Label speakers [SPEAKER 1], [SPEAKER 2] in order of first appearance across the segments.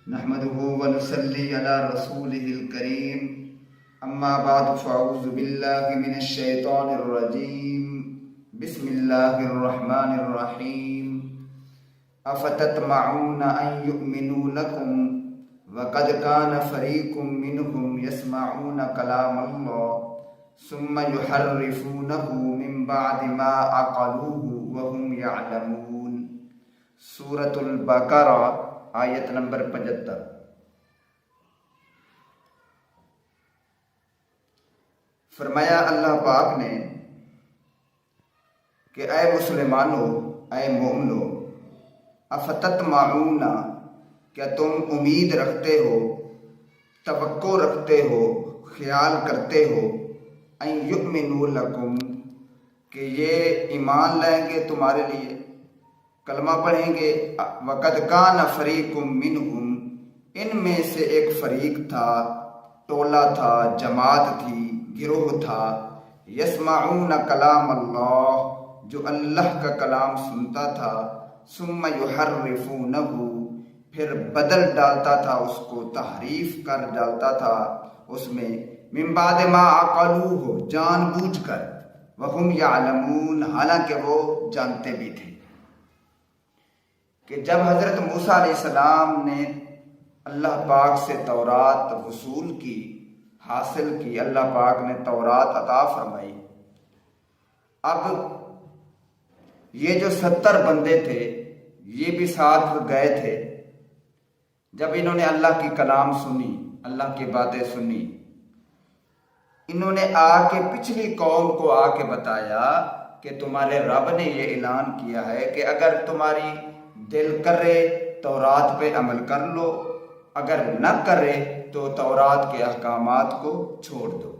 [SPEAKER 1] نحمده ونصلي على رسوله الكريم اما بعد فاعوذ بالله من الشيطان الرجيم بسم الله الرحمن الرحيم افتطمعون ان يؤمنوا لكم وقد كان فريق منهم يسمعون كلام الله ثم يحرفونه من بعد ما عقلوه وهم يعلمون۔ سورۃ البقرہ آیت نمبر 75۔ فرمایا اللہ پاک نے کہ اے مسلمانوں، اے مومنو، افتطمعون، کیا تم امید رکھتے ہو، توقع رکھتے ہو، خیال کرتے ہو، ان یؤمنوا لکم، کہ یہ ایمان لائیں گے تمہارے لیے، کلمہ پڑھیں گے۔ وقد کان فریق منہم، ان میں سے ایک فریق تھا، ٹولہ تھا، جماعت تھی، گروہ تھا، یسمعون کلام اللہ، جو اللہ کا کلام سنتا تھا، ثم یحرفونہ، پھر بدل ڈالتا تھا اس کو، تحریف کر ڈالتا تھا اس میں، من بعد ما عقلوہ، جان بوجھ کر، وہم یعلمون، حالانکہ وہ جانتے بھی تھے کہ جب حضرت موسیٰ علیہ السلام نے اللہ پاک سے تورات وصول کی، حاصل کی، اللہ پاک نے تورات عطا فرمائی، اب یہ جو 70 بندے تھے یہ بھی ساتھ گئے تھے۔ جب انہوں نے اللہ کی کلام سنی، اللہ کی باتیں سنی، انہوں نے آ کے پچھلی قوم کو آ کے بتایا کہ تمہارے رب نے یہ اعلان کیا ہے کہ اگر تمہاری دل کرے تورات پہ عمل کر لو، اگر نہ کرے تو تورات کے احکامات کو چھوڑ دو،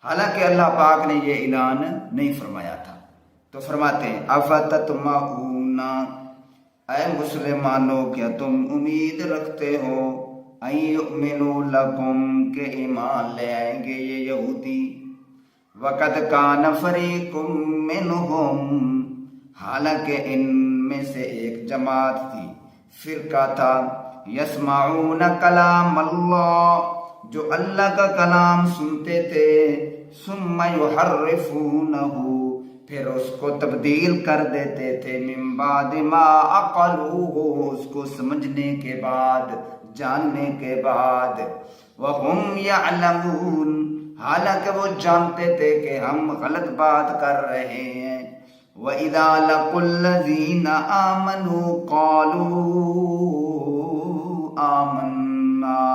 [SPEAKER 1] حالانکہ اللہ پاک نے یہ اعلان نہیں فرمایا تھا۔ تو فرماتے ہیں افتطمعون، اے مسلمانوں، کیا تم امید رکھتے ہو، ان یؤمنوا لکم، کہ ایمان لے آئیں گے یہ یہودی، وقد کان فریق منہم، حالانکہ ان میں سے ایک جماعت تھی، فرقہ تھا، یسمعون کلام اللہ، جو اللہ کا کلام سنتے تھے، ثم یحرفونہ، پھر اس کو تبدیل کر دیتے تھے، من بعد ما عقلوہ، اس کو سمجھنے کے بعد، جاننے کے بعد، وہم یعلمون، حالانکہ وہ جانتے تھے کہ ہم غلط بات کر رہے ہیں۔ وَإِذَا لَقُوا الَّذِينَ آمَنُوا قَالُوا آمَنَّا۔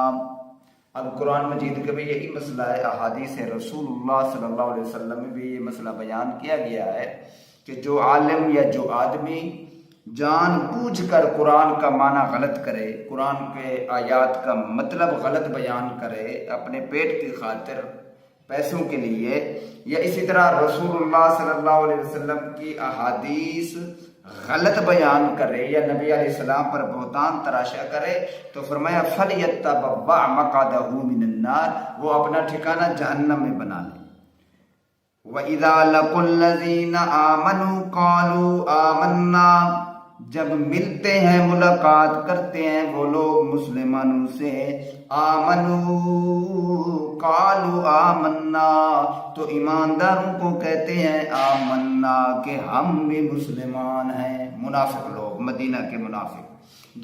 [SPEAKER 1] اب قرآن مجید کا بھی یہی مسئلہ ہے، احادیث رسول اللہ صلی اللہ علیہ وسلم میں بھی یہ مسئلہ بیان کیا گیا ہے کہ جو عالم یا جو آدمی جان بوجھ کر قرآن کا معنی غلط کرے، قرآن کے آیات کا مطلب غلط بیان کرے اپنے پیٹ کی خاطر، پیسوں کے لیے، یا اسی طرح رسول اللہ صلی اللہ علیہ وسلم کی احادیث غلط بیان کرے یا نبی علیہ السلام پر بہتان تراشا کرے، تو فرمایا فَلْيَتَّبَوَّعْ مَقْعَدَهُ مِنَ النَّارِ، وہ اپنا ٹھکانہ جہنم میں بنا لے۔ وَإِذَا لَقُوا الَّذِينَ آمَنُوا قَالُوا آمَنَّا، جب ملتے ہیں، ملاقات کرتے ہیں وہ لوگ مسلمانوں سے، آمنوا، قالوا آمنا، تو ایمانداروں کو کہتے ہیں آمنا، کہ ہم بھی مسلمان ہیں۔ منافق لوگ، مدینہ کے منافق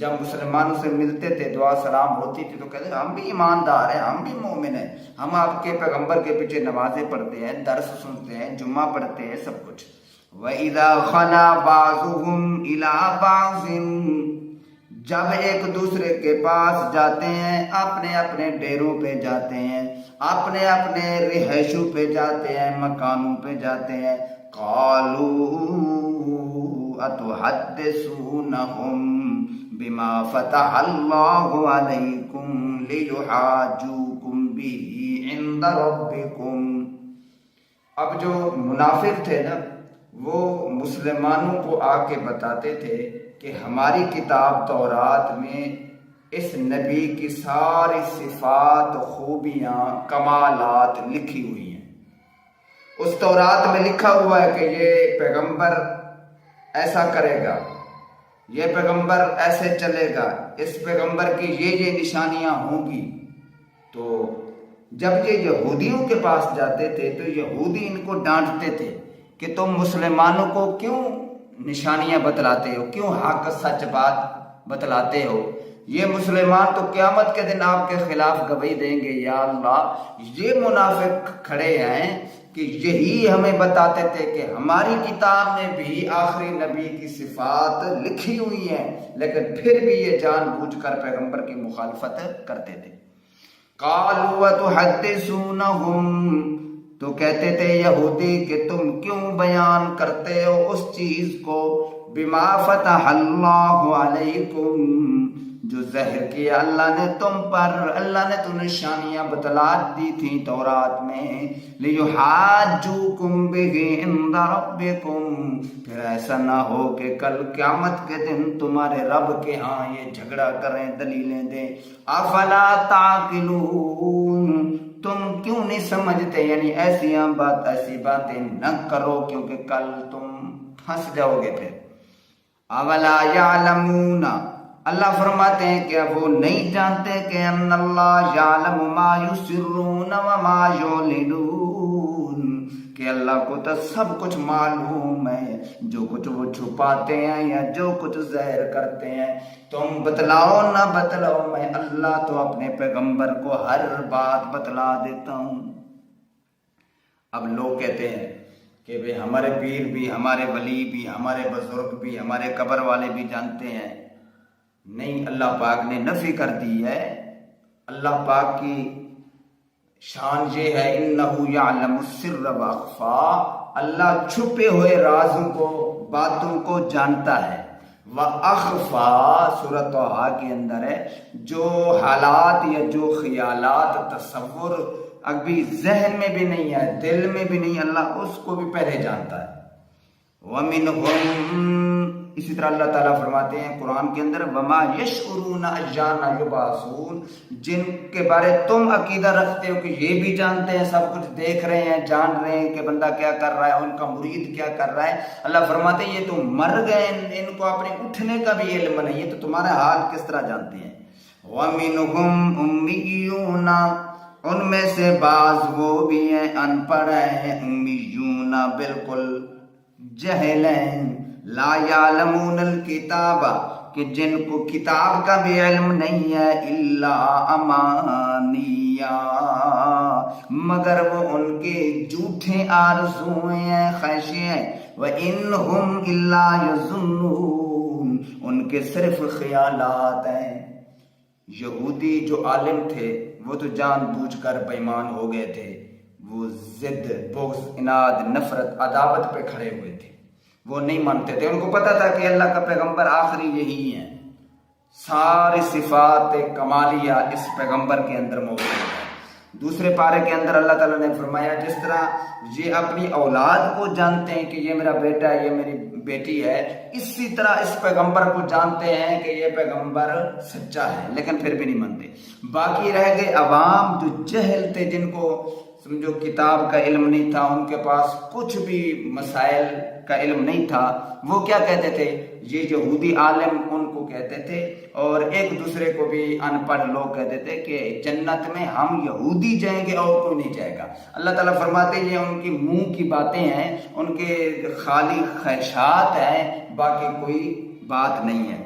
[SPEAKER 1] جب مسلمانوں سے ملتے تھے، دعا سلام ہوتی تھی تو کہتے ہیں ہم بھی ایماندار ہیں، ہم بھی مومن ہیں، ہم آپ کے پیغمبر کے پیچھے نمازیں پڑھتے ہیں، درس سنتے ہیں، جمعہ پڑھتے ہیں، سب کچھ۔ وَإِذَا خَلَا بَعْضُهُمْ إِلَىٰ بَعْضٍ، جب ایک دوسرے کے پاس جاتے ہیں، اپنے اپنے ڈیروں پہ جاتے ہیں، اپنے اپنے رہائشوں پہ جاتے ہیں، مکانوں پہ جاتے ہیں، قَالُوا أَتُحَدِّثُونَهُم بِمَا فَتَحَ اللَّهُ عَلَيْكُمْ لِيُحَاجُّوكُم بِهِ عِندَ رَبِّكُمْ۔ اب جو منافق تھے نا، وہ مسلمانوں کو آ کے بتاتے تھے کہ ہماری کتاب تورات میں اس نبی کی ساری صفات، خوبیاں، کمالات لکھی ہوئی ہیں، اس تورات میں لکھا ہوا ہے کہ یہ پیغمبر ایسا کرے گا، یہ پیغمبر ایسے چلے گا، اس پیغمبر کی یہ نشانیاں ہوں گی۔ تو جب یہ یہودیوں کے پاس جاتے تھے تو یہودی ان کو ڈانٹتے تھے کہ تم مسلمانوں کو کیوں نشانیاں بتلاتے ہو، کیوں حق سچ بات بتلاتے ہو؟ یہ مسلمان تو قیامت کے دن آپ کے خلاف گواہی دیں گے، یا اللہ یہ منافق کھڑے ہیں کہ یہی ہمیں بتاتے تھے کہ ہماری کتاب میں بھی آخری نبی کی صفات لکھی ہوئی ہیں، لیکن پھر بھی یہ جان بوجھ کر پیغمبر کی مخالفت کرتے تھے۔ قالوا وتحدثونہم، تو کہتے تھے یہودی کہ تم کیوں بیان کرتے ہو اس چیز کو، بما فتح اللہ علیکم، جو ظاہر کیا اللہ نے تم پر، اللہ نے تو نشانیاں بتلا دی تھیں تورات میں، لیحاجوکم بہ عند ربکم، پھر ایسا نہ ہو کہ کل قیامت کے دن تمہارے رب کے ہاں یہ جھگڑا کریں، دلیلیں دیں۔ افلا تعقلون، تم کیوں نہیں سمجھتے، یعنی ایسی باتیں نہ کرو کیونکہ کل تم پھنس جاؤ گے۔ پھر اولا یعلمون، اللہ فرماتے ہیں کہ وہ نہیں جانتے کہ ان اللہ یعلم ما یسرون وما یعلنون، کہ اللہ کو تو سب کچھ معلوم ہے، جو کچھ وہ چھپاتے ہیں یا جو کچھ ظاہر کرتے ہیں۔ تم بتلاؤ نہ بتلاؤ، میں اللہ تو اپنے پیغمبر کو ہر بات بتلا دیتا ہوں۔ اب لوگ کہتے ہیں کہ بھئی ہمارے پیر بھی، ہمارے ولی بھی، ہمارے بزرگ بھی، ہمارے قبر والے بھی جانتے ہیں۔ نہیں، اللہ پاک نے نفی کر دی ہے۔ اللہ پاک کی شان یہ ہے انہ یعلم السر واخفا، اللہ چھپے ہوئے رازوں کو، باتوں کو جانتا ہے۔ واخفا سورۃ طٰہٰ کے اندر ہے، جو حالات یا جو خیالات، تصور ابھی ذہن میں بھی نہیں ہے، دل میں بھی نہیں، اللہ اس کو بھی پہلے جانتا ہے۔ وَمِنْهُمْ، اسی طرح اللہ تعالیٰ فرماتے ہیں قرآن کے اندر، وَمَا يَشْعُرُونَ أَيَّانَ يُبْعَثُونَ، جن کے بارے تم عقیدہ رکھتے ہو کہ یہ بھی جانتے ہیں، سب کچھ دیکھ رہے ہیں، جان رہے ہیں کہ بندہ کیا کر رہا ہے، ان کا مرید کیا کر رہا ہے۔ اللہ فرماتے ہیں یہ تو مر گئے، ان کو اپنے اٹھنے کا بھی علم نہیں ہے، تو تمہارا حال کس طرح جانتے ہیں۔ وَمِنْهُمْ أُمِّيُّونَ، ان میں سے بعض وہ بھی ہیں ان پڑھ ہیں، امیون بالکل جہل ہیں، لا یعلمون الکتاب، کہ جن کو کتاب کا بھی علم نہیں ہے، الا امانیہ، مگر وہ ان کے جھوٹے آرزویں ہیں، خواہشیں ہیں، وَإِنْهُمْ إِلَّا يَظُنُّونَ، ان کے صرف خیالات ہیں۔ یہودی جو عالم تھے وہ تو جان بوجھ کر بے ایمان ہو گئے تھے، وہ ضد، بغض، اناد، نفرت، عداوت پہ کھڑے ہوئے تھے، وہ نہیں مانتے تھے۔ ان کو پتا تھا کہ اللہ کا پیغمبر آخری یہی ہے، ساری صفات کمالیہ اس پیغمبر کے اندر موجود ہے۔ دوسرے پارے کے اندر اللہ تعالیٰ نے فرمایا جس طرح یہ اپنی اولاد کو جانتے ہیں کہ یہ میرا بیٹا ہے، یہ میری بیٹی ہے، اسی طرح اس پیغمبر کو جانتے ہیں کہ یہ پیغمبر سچا ہے، لیکن پھر بھی نہیں مانتے۔ باقی رہ گئے عوام جو جہل تھے، جن کو سمجھو کتاب کا علم نہیں تھا، ان کے پاس کچھ بھی مسائل کا علم نہیں تھا، وہ کیا کہتے تھے؟ یہ یہودی عالم ان کو کہتے تھے، اور ایک دوسرے کو بھی ان پڑھ لوگ کہتے تھے کہ جنت میں ہم یہودی جائیں گے اور کوئی نہیں جائے گا۔ اللہ تعالیٰ فرماتے ہیں یہ ان کی منہ کی باتیں ہیں، ان کے خالی خواہشات ہیں، باقی کوئی بات نہیں ہے۔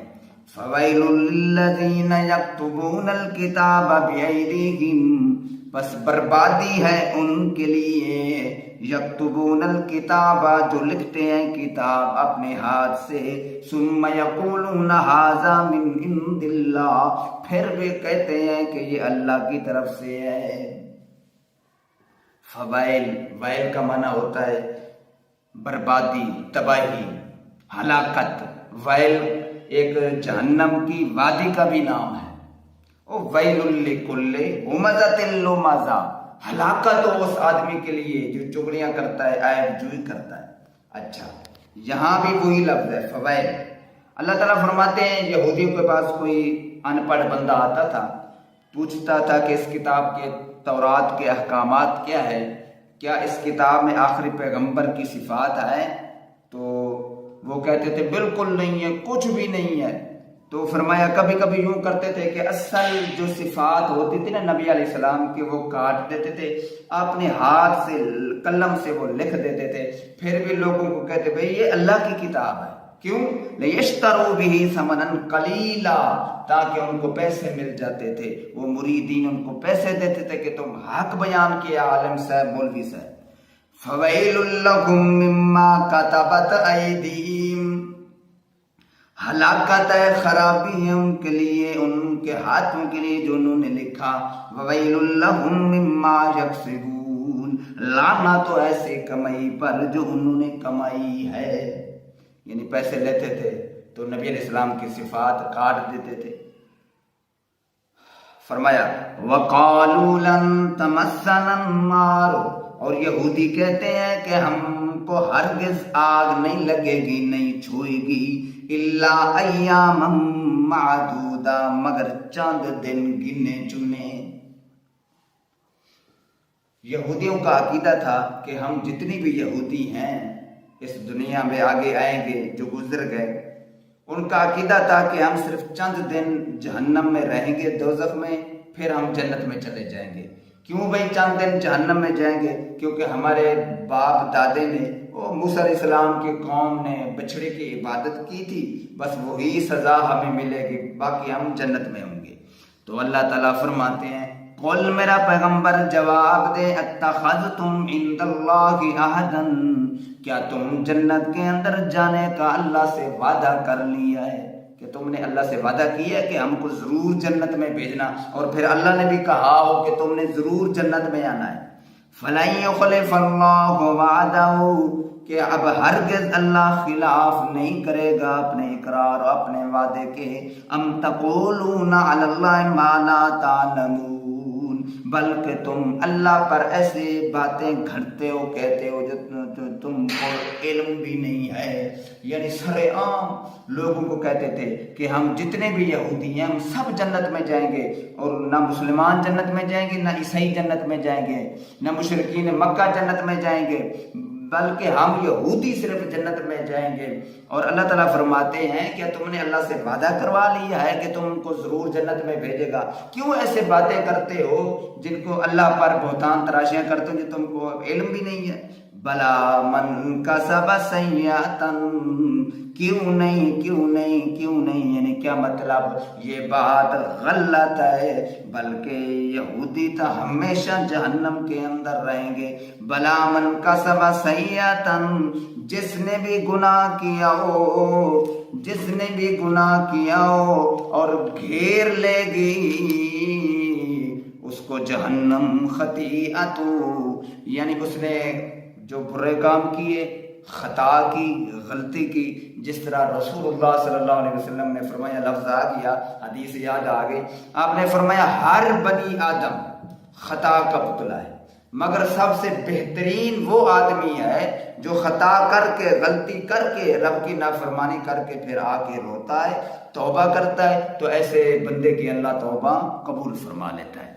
[SPEAKER 1] فَوَيْلٌ لِّلَّذِينَ يَكْتُبُونَ الْكِتَابَ بِأَيْدِيهِمْ، بس بربادی ہے ان کے لیے، یکتبون الکتاب، جو لکھتے ہیں کتاب اپنے ہاتھ سے، ثم یقولون ھذا من عند اللہ، پھر بھی کہتے ہیں کہ یہ اللہ کی طرف سے ہے۔ فوائل، وائل کا معنی ہوتا ہے بربادی، تباہی، ہلاکت۔ وائل ایک جہنم کی وادی کا بھی نام ہے۔ او ویل لکل ہمزۃ لمزہ، ہلاکت ہو اس آدمی کے لیے جو چغلیاں کرتا ہے، عیب جوئی کرتا ہے۔ اچھا، یہاں بھی وہی لفظ ہے فوائل۔ اللہ تعالیٰ فرماتے ہیں یہودیوں کے پاس کوئی ان پڑھ بندہ آتا تھا، پوچھتا تھا کہ اس کتاب کے تورات کے احکامات کیا ہے، کیا اس کتاب میں آخری پیغمبر کی صفات ہے؟ تو وہ کہتے تھے بالکل نہیں ہے، کچھ بھی نہیں ہے۔ تو فرمایا کبھی کبھی یوں کرتے تھے کہ اصل جو صفات ہوتی تھی نا نبی علیہ السلام کے، وہ کاٹ دیتے تھے، اپنے ہاتھ سے قلم سے وہ لکھ دیتے تھے، پھر بھی لوگوں کو کہتے بھئی یہ اللہ کی کتاب ہے۔ کیوں؟ لیشتروا بہ ثمنا قلیلا، تاکہ ان کو پیسے مل جاتے تھے۔ وہ مریدین ان کو پیسے دیتے تھے کہ تم حق بیان کیا عالم صاحب، مولوی صاحب۔ فویل لہم مما کتبت ایدیہم، ہلاکت ہے، خرابی ہے ان کے لیے، ان کے ہاتھوں کے لیے جو انہوں نے لکھا۔ وویل لہم مما یکسبون، لعنت تو ایسے کمائی پر جو انہوں نے کمائی ہے۔ یعنی پیسے لیتے تھے تو نبی علیہ السلام کی صفات کاٹ دیتے تھے۔ فرمایا وَقَالُوا لَن تَمَسَّنَا النَّارُ، اور یہودی کہتے ہیں کہ ہم کو ہرگز آگ نہیں لگے گی، نہیں چھوئے گی، اِلَّا أَيَّامًا مَعْدُودًا، مگر چند دن گنے چنے۔ یہودیوں کا عقیدہ تھا کہ ہم جتنی بھی یہودی ہیں اس دنیا میں آگے آئیں گے جو گزر گئے، ان کا عقیدہ تھا کہ ہم صرف چند دن جہنم میں رہیں گے، دوزخ میں، پھر ہم جنت میں چلے جائیں گے۔ کیوں بھائی چند دن جہنم میں جائیں گے؟ کیونکہ ہمارے باپ دادے نے، وہ موسیٰ علیہ السلام کی قوم نے بچڑے کی عبادت کی تھی، بس وہی سزا ہمیں ملے گی، باقی ہم جنت میں ہوں گے۔ تو اللہ تعالیٰ فرماتے ہیں قل، میرا پیغمبر جواب دے، اتخذتم عند اللہ عہدا، کیا تم جنت کے اندر جانے کا اللہ سے وعدہ کر لیا ہے؟ کہ تم نے اللہ سے وعدہ کیا ہے کہ ہم کو ضرور جنت میں بھیجنا، اور پھر اللہ نے بھی کہا ہو کہ تم نے ضرور جنت میں آنا ہے۔ فَلَن يُخْلِفَ اللَّهُ وَعْدَهُ، کہ اب ہرگز اللہ خلاف نہیں کرے گا اپنے اقرار اور اپنے وعدے کے۔ ام تقولون علی اللہ ما لا تعلمون، بلکہ تم اللہ پر ایسے باتیں گھڑتے ہو، کہتے ہو جو تم کو علم بھی نہیں ہے۔ یعنی سر عام لوگوں کو کہتے تھے کہ ہم جتنے بھی یہودی ہیں ہم سب جنت میں جائیں گے، اور نہ مسلمان جنت میں جائیں گے، نہ عیسائی جنت میں جائیں گے، نہ مشرکین مکہ جنت میں جائیں گے، بلکہ ہم یہودی صرف جنت میں جائیں گے۔ اور اللہ تعالیٰ فرماتے ہیں کہ تم نے اللہ سے وعدہ کروا لیا ہے کہ تم کو ضرور جنت میں بھیجے گا، کیوں ایسے باتیں کرتے ہو جن کو اللہ پر بہتان تراشیاں کرتے ہو جو تم کو علم بھی نہیں ہے؟ بلا من کسب سیئۃ، کیوں نہیں کیوں نہیں کیوں نہیں، یعنی کیا مطلب؟ یہ بات غلط ہے، بلکہ یہودی تو ہمیشہ جہنم کے اندر رہیں گے۔ بلا من کسب سیئۃ، جس نے بھی گناہ کیا ہو، جس نے بھی گناہ کیا ہو اور گھیر لے گی اس کو جہنم خطیئت، یعنی اس نے جو برے کام کیے، خطا کی، غلطی کی، جس طرح رسول اللہ صلی اللہ علیہ وسلم نے فرمایا، لفظ آ گیا، حدیث یاد آ گئی، آپ نے فرمایا ہر بنی آدم خطا کا پتلا ہے، مگر سب سے بہترین وہ آدمی ہے جو خطا کر کے، غلطی کر کے، رب کی نافرمانی کر کے پھر آ کے روتا ہے، توبہ کرتا ہے، تو ایسے بندے کی اللہ توبہ قبول فرما لیتا ہے۔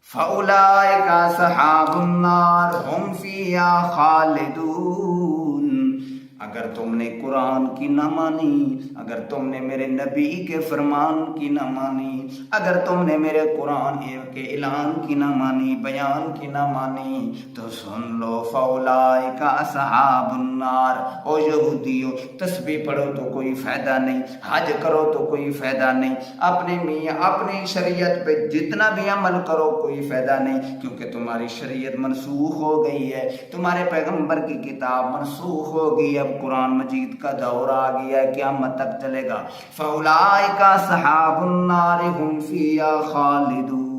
[SPEAKER 1] فَأُولَئِكَ أَصْحَابُ النَّارِ هُمْ فِيهَا خَالِدُونَ، اگر تم نے قرآن کی نہ مانی، اگر تم نے میرے نبی کے فرمان کی نہ مانی، اگر تم نے میرے قرآن کے اعلان کی نہ مانی، بیان کی نہ مانی، تو سن لو فَأُولَئِكَ أَصْحَابُ النَّارِ، او یہودیو، تسبیح پڑھو تو کوئی فائدہ نہیں، حج کرو تو کوئی فائدہ نہیں، اپنے میاں اپنی شریعت پہ جتنا بھی عمل کرو کوئی فائدہ نہیں، کیونکہ تمہاری شریعت منسوخ ہو گئی ہے، تمہارے پیغمبر کی کتاب منسوخ ہو گئی، اب قرآن مجید کا دور آ گیا ہے، قیامت تک چلے گا۔ فَأُولَئِكَ أَصْحَابُ النَّارِ هُمْ فِيهَا خَالِدُونَ،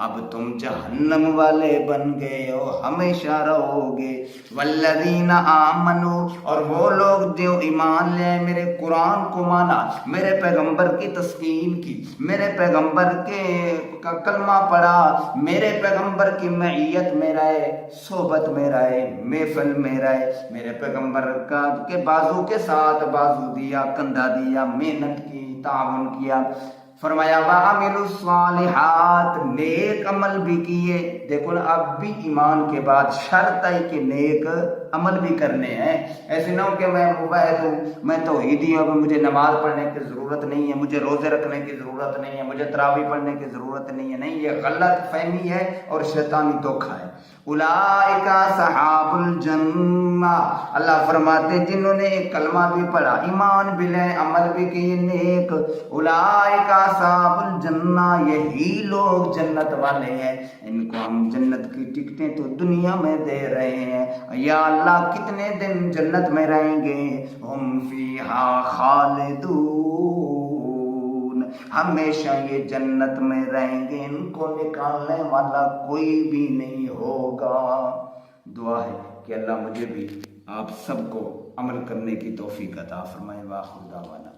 [SPEAKER 1] اب تم جہنم والے بن گئے ہو، ہمیشہ رہو گے۔ والذین آمنوا، اور وہ لوگ جو ایمان لے آئے، میرے قرآن کو مانا، میرے پیغمبر کی تسکین کی، میرے پیغمبر کا کلمہ پڑھا، میرے پیغمبر کی معیت میں رہے، صحبت میں رہے، محفل میں رہے، میرے پیغمبر کے بازو کے ساتھ بازو دیا، کندھا دیا، محنت کی، تعاون کیا۔ فرمایا وَعَمِلُوا الصَّالِحَاتِ، نیک عمل بھی کیے۔ دیکھو نا، اب بھی ایمان کے بعد شرط ہے کہ نیک عمل بھی کرنے ہیں. ایسے نہ ہو کہ میں مباحث ہوں، میں توحیدی ہوں، مجھے نماز پڑھنے کی ضرورت نہیں ہے، مجھے روزے رکھنے کی ضرورت نہیں ہے، مجھے تراویح پڑھنے کی ضرورت نہیں ہے. نہیں، یہ غلط فہمی ہے اور شیطانی دھوکہ ہے. اولئک اصحاب الجنہ، اللہ فرماتے جنہوں نے ایک کلمہ بھی پڑھا، ایمان بھی لے، عمل بھی کیے نیک، اولئک اصحاب الجنہ، یہی لوگ جنت والے ہیں. ان کو ہم جنت کی ٹکٹیں تو دنیا میں دے رہے ہیں. یا اللہ کتنے دن جنت میں رہیں گے؟ ہم فیہا خالدون، ہمیشہ یہ جنت میں رہیں گے، ان کو نکالنے والا کوئی بھی نہیں ہوگا. دعا ہے کہ اللہ مجھے بھی آپ سب کو عمل کرنے کی توفیق عطا فرمائے. وآخر دعوانا